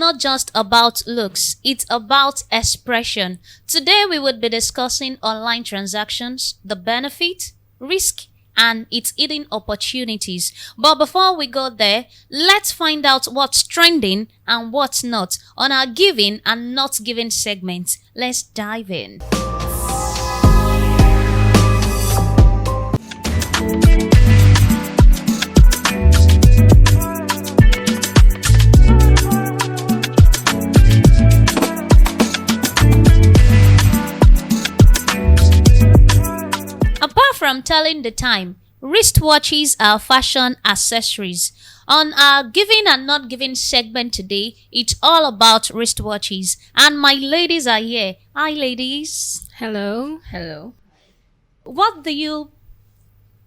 not just about looks, it's about expression. Today we would be discussing online transactions, the benefit, risk, and its hidden opportunities. But before we go there, let's find out what's trending and what's not on our giving and not giving segments. Let's dive in. Apart from telling the time, wristwatches are fashion accessories. On our giving and not giving segment today, it's all about wristwatches. And my ladies are here. Hi, ladies. Hello. Hello. What do you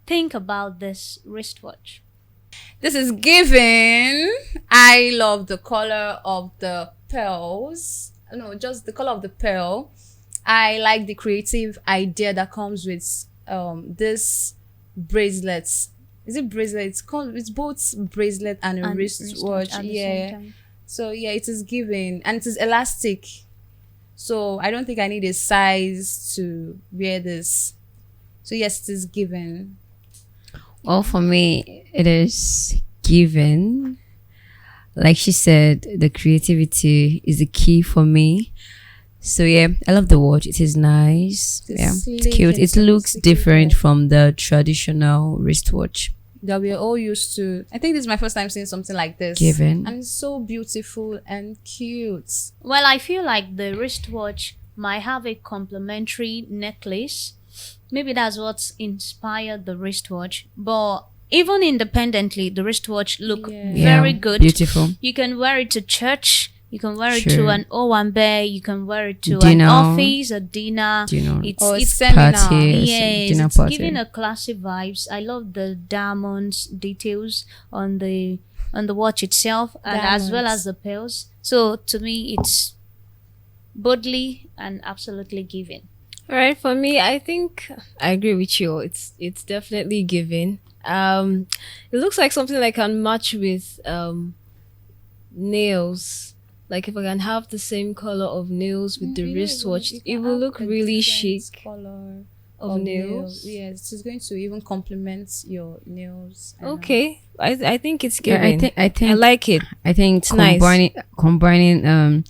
think about this wristwatch? This is given. I love the color of the pearls. No, just the color of the pearl. I like the creative idea that comes with this bracelets. Is it bracelets? It's both bracelet and a wristwatch. Yeah. So yeah, it is given and it is elastic. So I don't think I need a size to wear this. So yes, it is given. Well, for me, it is given. Like she said, the creativity is the key for me. So yeah, I love the watch. It is nice. It's cute. It looks different from the traditional wristwatch that we're all used to. I think this is my first time seeing something like this. Given. And it's so beautiful and cute. Well, I feel like the wristwatch might have a complementary necklace. Maybe that's what's inspired the wristwatch. But even independently, the wristwatch look very good. Beautiful. You can wear it to church. You can wear it Sure. to an Owambe. You can wear it to Dinner. an office, a dinner. Or It's seminar. Party. yes, dinner it's party. giving a classy vibes. I love the diamonds details on the watch itself, and as well as the pearls. So to me, it's boldly and absolutely given. All right, for me, I think I agree with you. It's definitely given. It looks like something I can match with nails. Like if I can have the same color of nails with the wristwatch, it will look really chic. Color of nails. Yes, it's going to even complement your nails. Okay, I think it's Yeah, given. I think I like it. I think It's nice. combining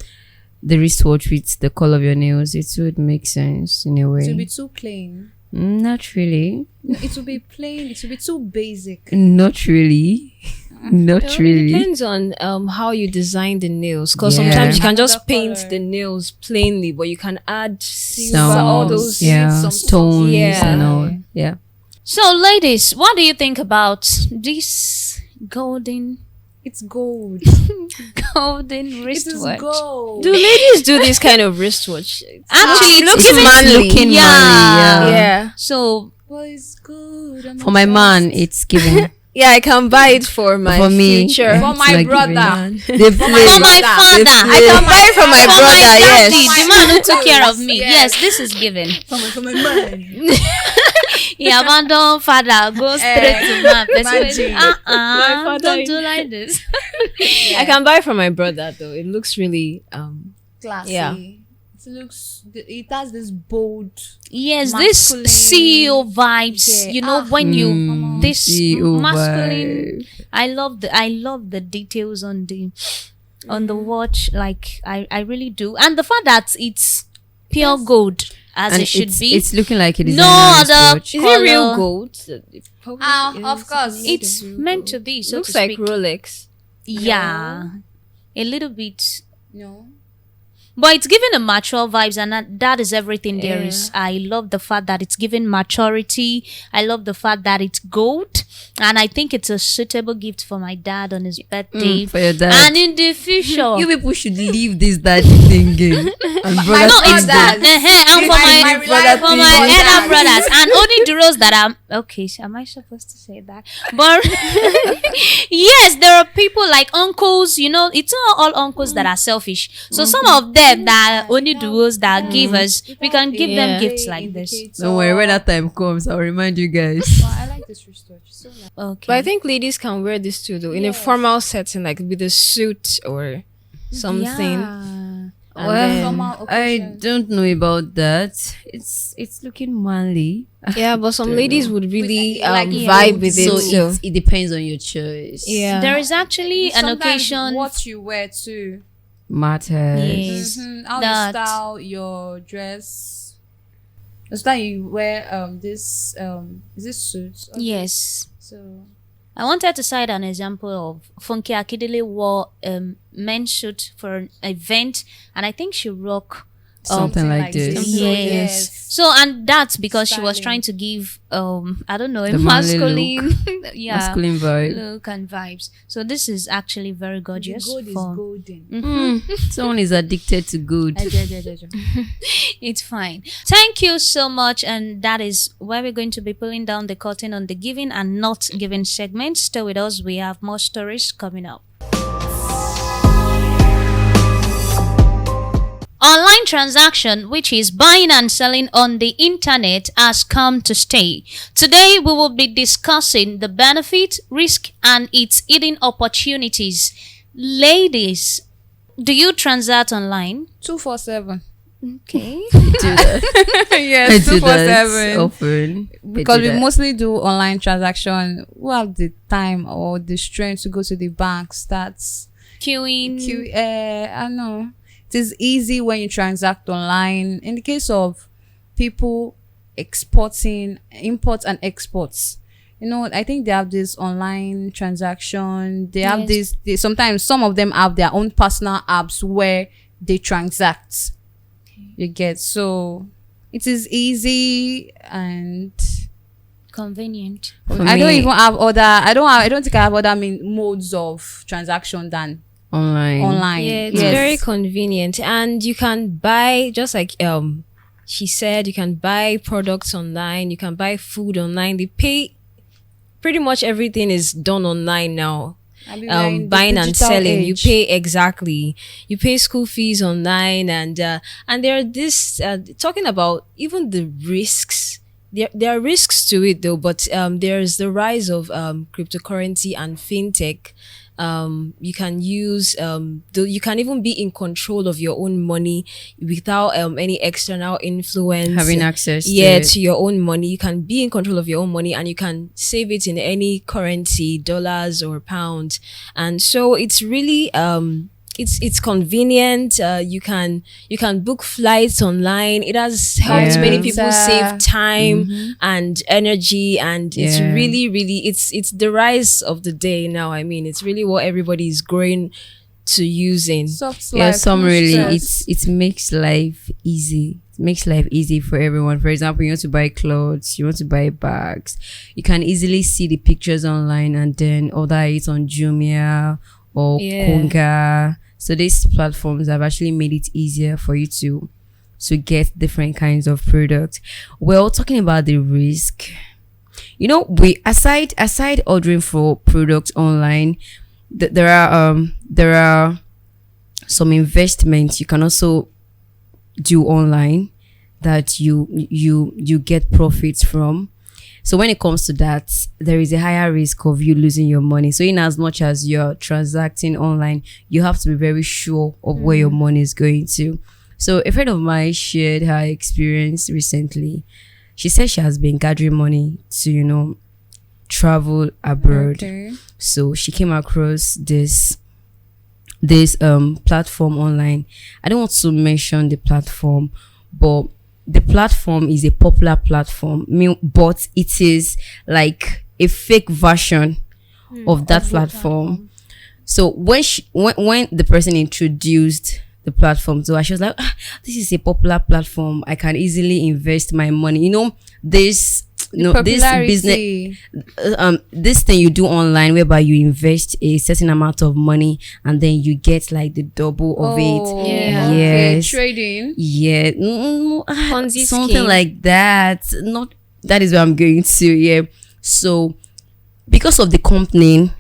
the wristwatch with the color of your nails, it would make sense in a way. It will be too plain. Not really. No, it will be plain. It will be too basic. Not really. Not It really. depends on how you design the nails, because Yeah. sometimes you can just Another paint color. the nails plainly, but you can add silver, Stones, all those yeah, stones Yeah. and all. Yeah. So, ladies, what do you think about this golden It's gold. golden It is wristwatch? gold. Do ladies do this kind of wristwatch? Actually, it looks It's manly. looking manly, yeah. Yeah. So But it's good. I'm For my man, obsessed. it's given. Yeah, I can buy it for my For me, future. For it's my not brother. given. They play. for my father, I can buy it for my for brother, my daddy, yes. the man who took care of me. Yes. Yes, this is given. For my man. He abandoned father, go straight to man. imagine. My father Don't is- do like this. I can buy it for my brother though. It looks really Classy. Yeah. It has this bold. Yes, this Masculine. CEO vibes. Yeah. You know when you this CEO masculine. vibe. I love the details on the watch. Like I really do, and the fact that it's pure gold as And it should it's, be. it's looking like a No designer other wristwatch. is it real color. gold? Of course. It's meant to be. So looks to like speak. Rolex. Yeah, a little bit. No. But it's giving a mature vibes, and that is everything there Yeah. is. I love the fact that it's giving maturity. I love the fact that it's gold, and I think it's a suitable gift for my dad on his birthday. For your dad. And in the future, You people should leave this daddy thing in. And brother no, it's thing that. there. And for my brother for thing my is elder that. brothers, and only the roles that I'm okay. Am I supposed to say that? But yes, there are people like uncles. You know, it's not all uncles that are selfish. So some of them that are only the roles that give us, we can give them Yeah. gifts like this. Don't worry, when that time comes, I'll remind you guys. I like this wristwatch. So nice. Okay. But I think ladies can wear this too though, in a formal setting, like with a suit or something. Yeah. And Well, then- Normal I occasion. don't know about that. It's looking manly. yeah, but some Don't ladies know. would really Like, vibe with it. So So it depends on your choice. yeah, There is actually an Sometimes occasion. what you wear too. Matters. Yes. How That- you style your dress. The style you wear this is this suit? Yes. So I wanted to cite an example of Funke Akindele wore men's suit for an event, and I think she rock Something like this. So, yes. So and that's because she was Styling. trying to give I don't know, a The manly masculine yeah Masculine vibe. look and vibes. So this is actually very gorgeous. The gold is for- golden. Someone is addicted to good. It's fine. Thank you so much. And that is where we're going to be pulling down the curtain on the giving and not giving segment. Stay with us. We have more stories coming up. Online transaction, which is buying and selling on the internet, has come to stay. Today, we will be discussing the benefit, risk, and its hidden opportunities. Ladies, do you transact online? 247. Okay. do that. Yes, I do that 247. often. Because I do we that. mostly do online transaction. We have the time or the strength to go to the bank, starts Queuing. I know. It is easy when you transact online. In the case of people exporting, imports and exports, I think they have this online transaction. They have Yes. sometimes some of them have their own personal apps where they transact. You get, so it is easy and Convenient. For I don't me, even have other. I don't think I have other modes of transaction than online. yeah, it's very convenient, and you can buy just like she said, you can buy products online, you can buy food online. They pay pretty much everything is done online now. I mean, we're in the Buying and digital selling, age. you pay school fees online, and there are this talking about even the risks. There are risks to it though, but there's the rise of cryptocurrency and fintech. You can use you can even be in control of your own money without any external influence. having access To your own money. You can be in control of your own money, and you can save it in any currency, dollars or pounds. And so it's really it's convenient. You can book flights online. It has helped Yeah. many people save time Mm-hmm. and energy, and it's Yeah. really it's the rise of the day now. I mean, it's really what everybody is growing to using. Soft Yeah, life, some no really stress. it makes life easy. It makes life easy for everyone. For example, you want to buy clothes, you want to buy bags, you can easily see the pictures online and then order it on Jumia or Yeah. Konga. So these platforms have actually made it easier for you to get different kinds of products. Well, talking about the risk, we aside ordering for products online, there are some investments you can also do online that you get profits from. So when it comes to that, there is a higher risk of you losing your money. So in as much as you're transacting online, you have to be very sure of where your money is going to. So a friend of mine shared her experience recently. She said she has been gathering money to, travel abroad. Okay. So she came across this platform online. I don't want to mention the platform, but the platform is a popular platform, but it is like a fake version of that platform. So when the person introduced the platform to her, she was like, this is a popular platform, I can easily invest my money. This business, this thing you do online whereby you invest a certain amount of money and then you get like the double of it. Yeah. Okay. Yes. Trading. Yeah. Ponzi Something scheme. like that. Not that is where I'm going to. Yeah. So because of the company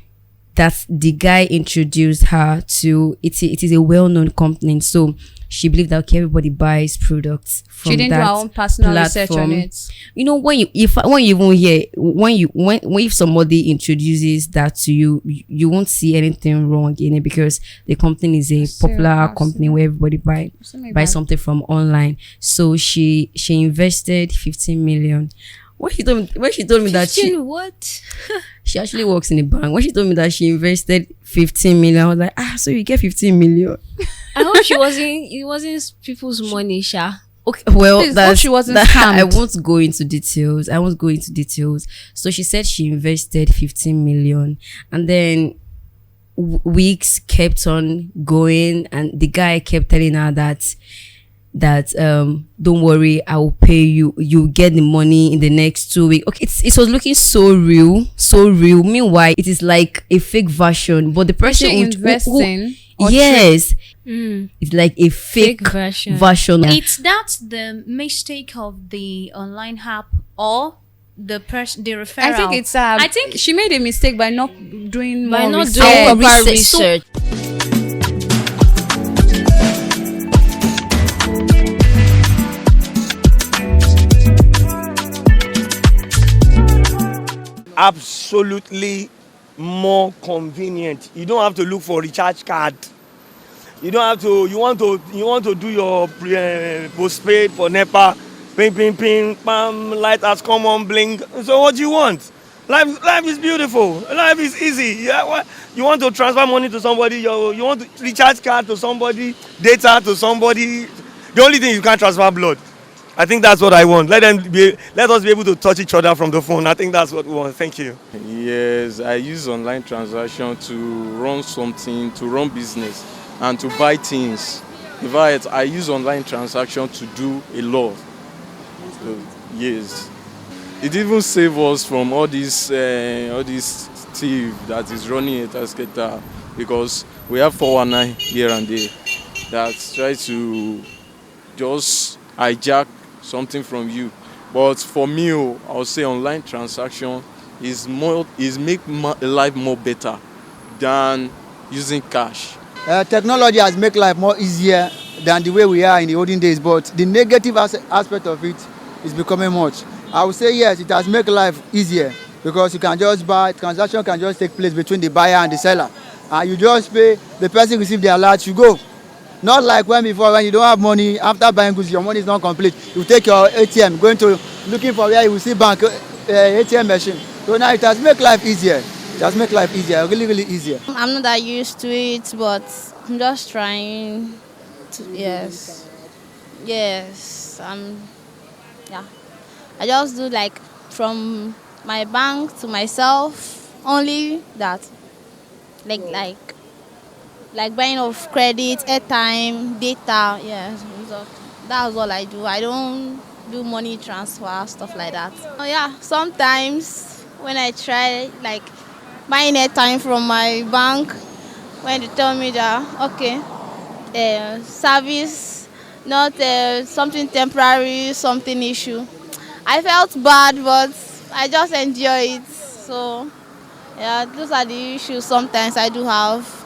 that the guy introduced her to, it is a well-known company. So she believed that okay, everybody buys products from She didn't do that her own personal research on platform. it. You know, when you even hear when if somebody introduces that to you, you won't see anything wrong in it because the company is a popular company where everybody buy something from online. So she invested 15 million. When she told me that What? she actually works in a bank. When she told me that she invested 15 million, I was like, so you get 15 million. I hope it wasn't people's money, Sha. Okay, well, Please, hope she wasn't scammed. I won't go into details. So she said she invested 15 million, and then weeks kept on going, and the guy kept telling her that don't worry, I will pay you. You get the money in the next 2 weeks. Okay, it was looking so real. Meanwhile, it is like a fake version, but the person She investing. yes. It's like a fake version. It's that's the mistake of the online app or the referral. I think it's I think she made a mistake by not doing more not research. doing proper research. research. Absolutely more convenient. You don't have to look for recharge card. You don't have to. You want to do your postpaid for NEPA. Ping, ping, ping, bam, light has come on, blink. So what do you want? Life is beautiful. Life is easy. Yeah, you want to transfer money to somebody. You want to recharge card to somebody, data to somebody. The only thing you can't transfer blood. I think that's what I want. Let us be able to touch each other from the phone. I think that's what we want. Thank you. Yes, I use online transaction to run something, to run business, and to buy things. In fact, I use online transaction to do a lot. So, yes, it even saves us from all this thief that is running a tasketer, because we have 419 here and there that try to just hijack something from you. But for me, I would say online transaction is make life more better than using cash. Technology has made life more easier than the way we are in the olden days, but the negative aspect of it is becoming much. I would say yes, it has made life easier because you can just buy, transaction can just take place between the buyer and the seller, and you just pay, the person receive their alert, you go. Not like when before, when you don't have money, after buying goods, your money is not complete. You take your ATM, going to looking for where you will see bank ATM machine. So now it has made life easier. It has made life easier, really, really easier. I'm not that used to it, but I'm just trying to, yes. Yeah. I just do like from my bank to myself, only that. Like buying of credit, airtime, data, yes. So that's all I do. I don't do money transfer, stuff like that. Oh yeah, sometimes when I try like buying airtime from my bank, when they tell me that okay, service not something temporary, something issue, I felt bad, but I just enjoy it. So yeah, those are the issues sometimes I do have.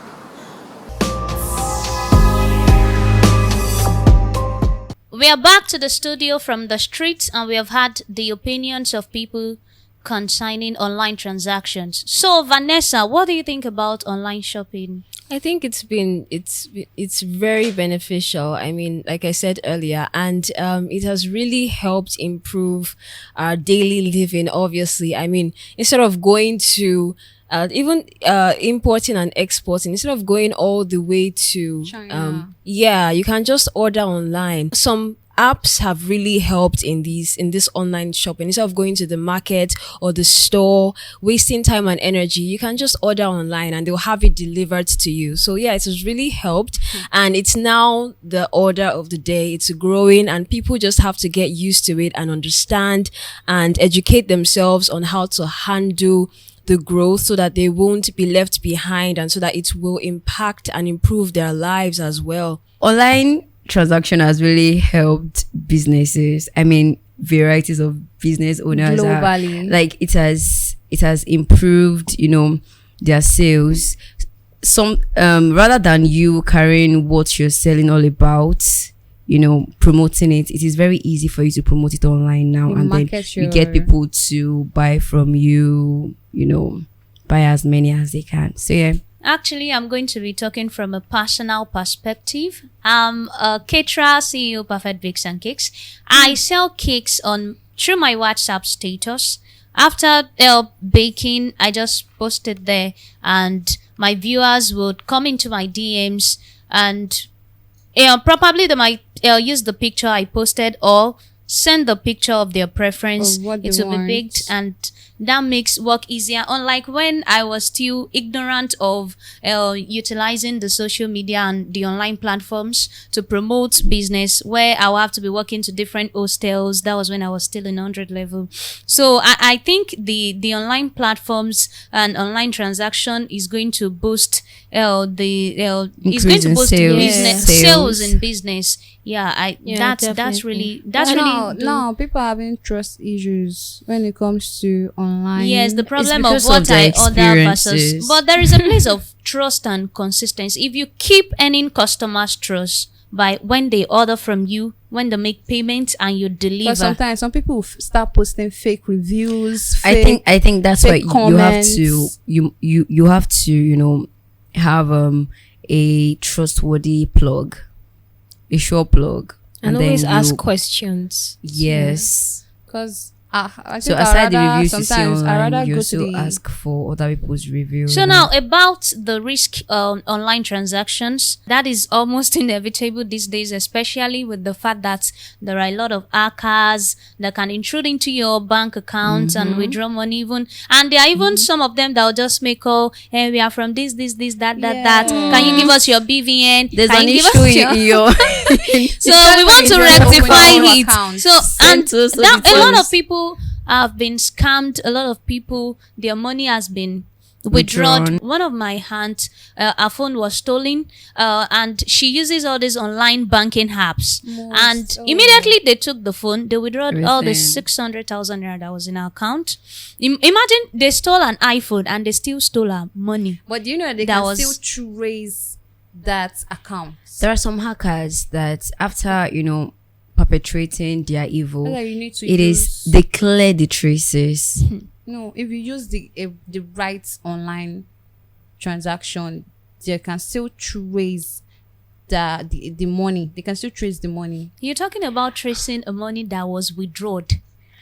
We are back to the studio from the streets, and we have had the opinions of people concerning online transactions. So, Vanessa, what do you think about online shopping? I think it's very beneficial. I mean, like I said earlier, and it has really helped improve our daily living. Obviously, I mean, instead of going to even importing and exporting, instead of going all the way to China. you can just order online. Some apps have really helped in this online shopping. Instead of going to the market or the store, wasting time and energy, you can just order online and they'll have it delivered to you. So yeah, it has really helped, and it's now the order of the day. It's growing, and people just have to get used to it and understand and educate themselves on how to handle the growth so that they won't be left behind, and so that it will impact and improve their lives as well. Online transaction has really helped businesses. I mean, varieties of business owners Globally. like it has improved, their sales. some rather than you carrying what you're selling all about, promoting it, it is very easy for you to promote it online now, and then you get people to buy from you, buy as many as they can. So yeah. Actually, I'm going to be talking from a personal perspective. I'm a caterer, CEO, Perfect Bakes and Cakes. I sell cakes through my WhatsApp status. After baking, I just post it there, and my viewers would come into my DMs, and probably they might use the picture I posted or send the picture of their preference. It will be baked, and that makes work easier. Unlike when I was still ignorant of utilizing the social media and the online platforms to promote business, where I will have to be working to different hostels. That was when I was still in 100 level. So I think the online platforms and online transaction is going to boost sales in business. That's really now people are having trust issues when it comes to online. Yes, the problem of what I order versus, but there is a place of trust and consistency. If you keep earning customers' trust by when they order from you, when they make payments and you deliver. But sometimes some people start posting fake reviews. I think that's why comments. you have to have a trustworthy plug, a sure plug, and always ask questions. Yes, because so aside the reviews you see online, you also ask for other people's reviews. So now about the risk online transactions, that is almost inevitable these days, especially with the fact that there are a lot of hackers that can intrude into your bank account and withdraw money and there are even some of them that will just make we are from this, that. Can you give us your BVN? There's an issue in your so we want to rectify it. So and a lot of people have been scammed. A lot of people, their money has been withdrawn. One of my aunt, her phone was stolen, and she uses all these online banking apps. Immediately they took the phone, they withdrew all the 600,000 naira that was in her account. Imagine they stole an iPhone and they still stole her money. But you know they can still trace that account. There are some hackers that after perpetrating their evil, they clear the traces. No, if you use the right online transaction, they can still trace the money. They can still trace the money. You're talking about tracing a money that was withdrawn.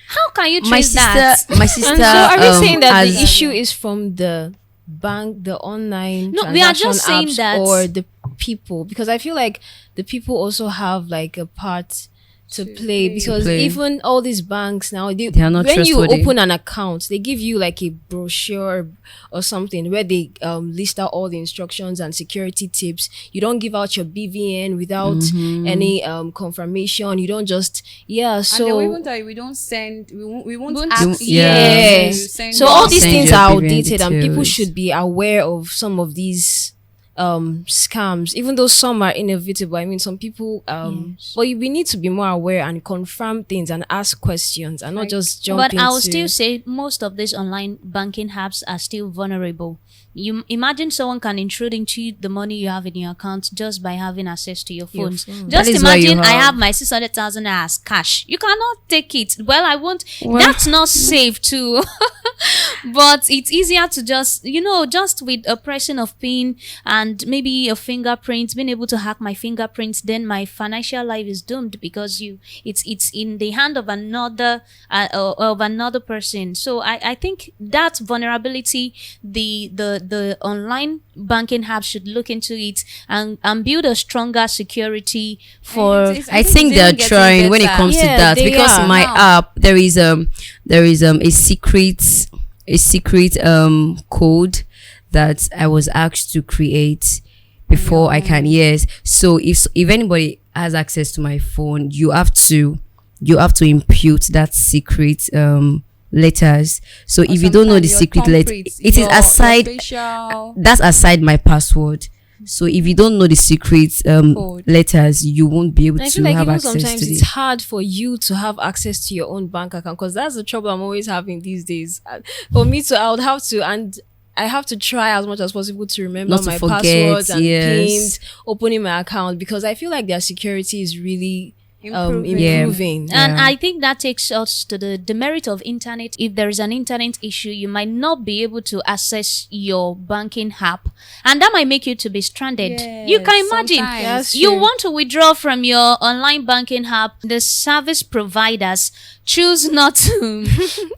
How can you trace that? My sister. And so are we saying that the issue is from the bank, the online transaction we are just saying apps, that, or the people? Because I feel like the people also have like a part to play, because even all these banks now, they are not when you open an account, they give you like a brochure or something where they list out all the instructions and security tips. You don't give out your BVN without any confirmation. You don't just so and we won't tell you, we don't send, we won't ask so all these things are outdated, and people should be aware of some of these scams, even though some are inevitable. I mean, some people we need to be more aware and confirm things and ask questions and not just jump but I will still say most of these online banking apps are still vulnerable. You imagine someone can intrude into the money you have in your account just by having access to your phones. Just imagine I have my 600,000 as cash. You cannot take it. Well, I won't. That's not safe too. But it's easier to just with a pressing of pin and maybe a fingerprint, being able to hack my fingerprints, then my financial life is doomed because it's in the hand of another person. So I think that vulnerability, the online banking apps should look into it and build a stronger security for. I think they're trying when it comes to that, because my app there is a secret code that I was asked to create before I can. So if anybody has access to my phone, you have to impute that secret letters. So if you don't know the secret letter, it is aside. That's aside my password. So if you don't know the secret letters, you won't be able to have access to it. Sometimes it's hard for you to have access to your own bank account, because that's the trouble I'm always having these days. For me to, I would have to, and I have to try as much as possible to remember Not to my forget, passwords and yes. pins, opening my account, because I feel like their security is really Improving. improving. And Yeah. I think that takes us to the demerit of internet. If there is an internet issue, you might not be able to access your banking app, and that might make you to be stranded. You can imagine. sometimes. Yes. You True. want to withdraw from your online banking app, the service providers choose not to.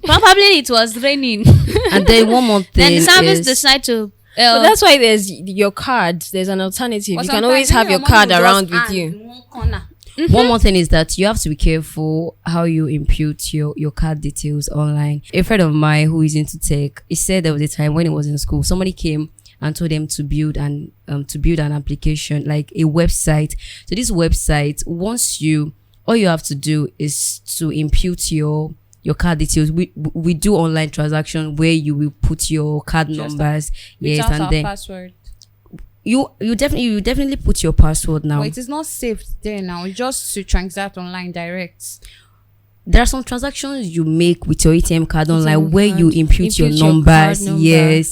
Probably it was raining. And then one more thing Then the service is, decide to. But that's why there's your card. There's an alternative. Or You can always have your sometimes card money will around just with hang you. in one corner. one more thing is that you have to be careful how you impute your card details online. A friend of mine who is into tech, he said there was a time when he was in school, somebody came and told them to build an application, like a website. So this website, all you have to do is to impute your card details. We do online transaction where you will put your card numbers, yes, Without and our then password. you definitely put your password now. But it is not safe there now. Just to transact online direct. There are some transactions you make with your ATM card online ATM where you card. impute your Impute your numbers. card number.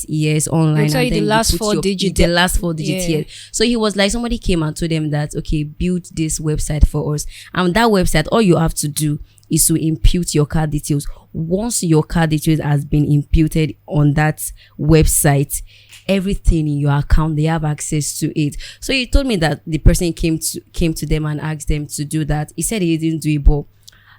Yes, online. They'll tell you and the then last put 4 digits. The last 4 digits, Yeah. yeah. So he was like, somebody came and told them that, okay, build this website for us. And that website, all you have to do is to impute your card details. Once your card details has been imputed on that website, everything in your account, they have access to it. So he told me that the person came to them and asked them to do that. He said he didn't do it, but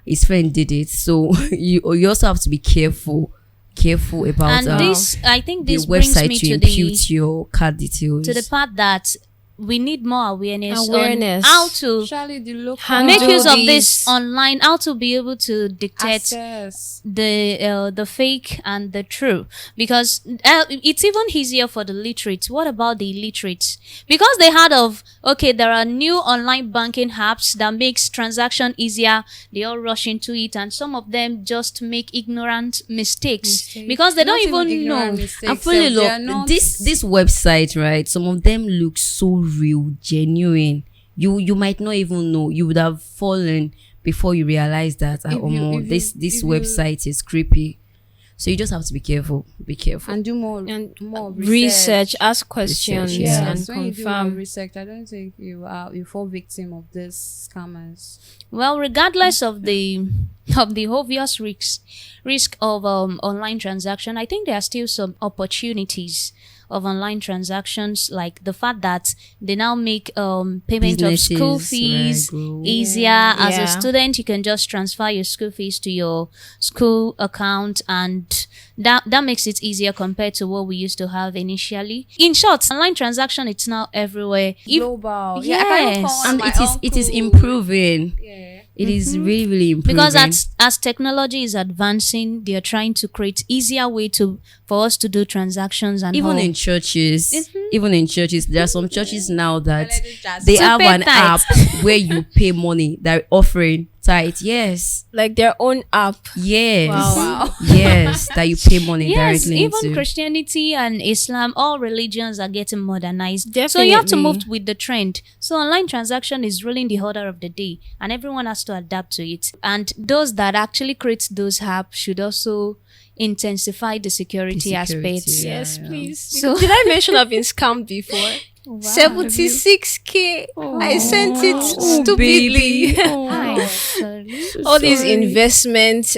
his friend did it. So you also have to be careful about And this, I think, the this brings website me to to impute your card details. the part that we need more awareness Awareness. on how to Actually, the local make Handle use of these. this online, how to be able to dictate access. the fake and the true, because it's even easier for the literate. What about the illiterate? Because they heard of, okay, there are new online banking apps that makes transaction easier, they all rush into it, and some of them just make ignorant mistakes because they don't Not even know. ignorant mistakes, And fully they are look, not- this website, right? Some of them look so real, genuine. You might not even know. You would have fallen before you realize that this if you- website is creepy. So you just have to be careful. Be careful. and do more And more research, ask questions, Research, yeah. and when you do more confirm. research, I don't think you fall victim of these scammers. Well, regardless of the obvious risk of online transaction, I think there are still some opportunities of online transactions, like the fact that they now make payment of school Businesses, fees right, grow. easier. As Yeah. a student, you can just transfer your school fees to your school account, and that makes it easier compared to what we used to have initially. In short, online transaction, it's now everywhere. Global. I can Yes. even call one of And my it is uncle. improving. Yeah. It is really, really improving. Because as technology is advancing, they are trying to create easier way for us to do transactions and even all. in churches, there are some churches now that Just they To have pay an tithes. app where you pay money. They're offering tithe. Yes. Like their own app. Yes. Wow. Yes. That you pay money Yes, directly even into. Christianity and Islam, all religions are getting modernized. So you have to Definitely. move with the trend. So online transaction is ruling the order of the day, and everyone has to adapt to it. And those that actually create those apps should also intensify the security, aspects. yeah. Yes, please. So- Did I mention I've been scammed before? 76K. I sent it stupidly. Hi, sorry. All these investment,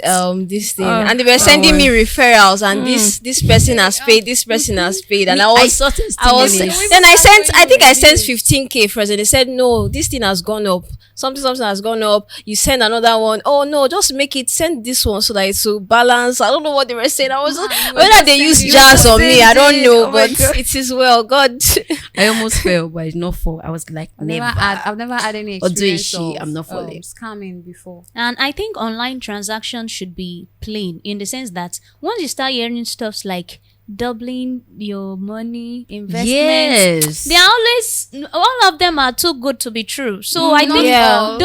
this thing, and they were sending me referrals, and this person has paid, this person has paid, and I saw testimonies. then I think I sent 15K first, and they said no, this thing has gone up. Something has gone up. You send another one. Oh no, just send this one so that it's so balance. I don't know what they were saying. I was whether they use jazz on me, I don't know, but it is well. God, I almost fell, but it's not for. I was like, never. I've never had any Although experience she- of I'm not falling. scamming before. And I think online transactions should be plain, in the sense that once you start hearing stuffs like doubling your money, investments, Yes. they are always, all of them are too good to be true. So I think Yeah.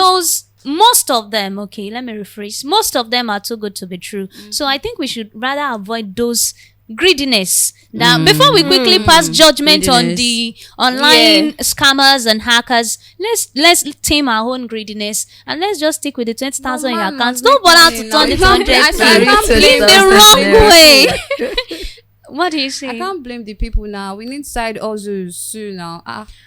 most of them, okay, let me rephrase, most of them are too good to be true. So I think we should rather avoid those greediness that before we quickly pass judgment on Greediness. the online scammers and hackers, let's tame our own greediness and let's just stick with the 20,000 in your man account. must Don't make bother money to now. turn You it to can't pay- 100 I can't in pay the wrong way. What do you I say? can't blame the people now. We need side hustles soon now.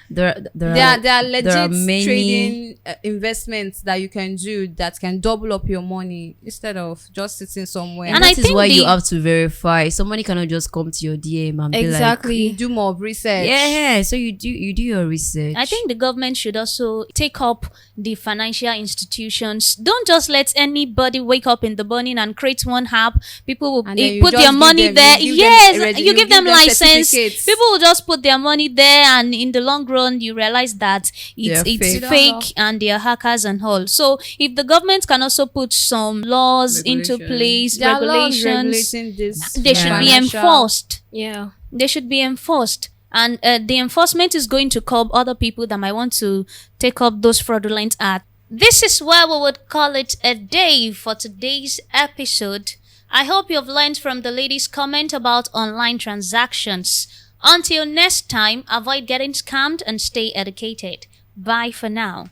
There There are legit there are many. trading investments that you can do that can double up your money instead of just sitting somewhere. And And I that is think why you the- have to verify. Somebody cannot just come to your DM and Exactly. You do more of research. be like, yeah. So you do your research. I think the government should also take up the financial institutions. Don't just let anybody wake up in the morning and create one app. People will And then you put just their give money them- there. you give them Yes, already- you you give them give them license. certificates. People will just put their money there, and in the long run, you realize that it's They're it's fake. fake and they're hackers and all. So if the government can also put some laws into Regulations. place, There are laws regulations, regulating this. they should be financial- enforced. Yeah. They should be enforced, and the enforcement is going to curb other people that might want to take up those fraudulent acts. This is where we would call it a day for today's episode. I hope you've learned from the lady's comment about online transactions. Until next time, avoid getting scammed and stay educated. Bye for now.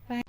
Bye.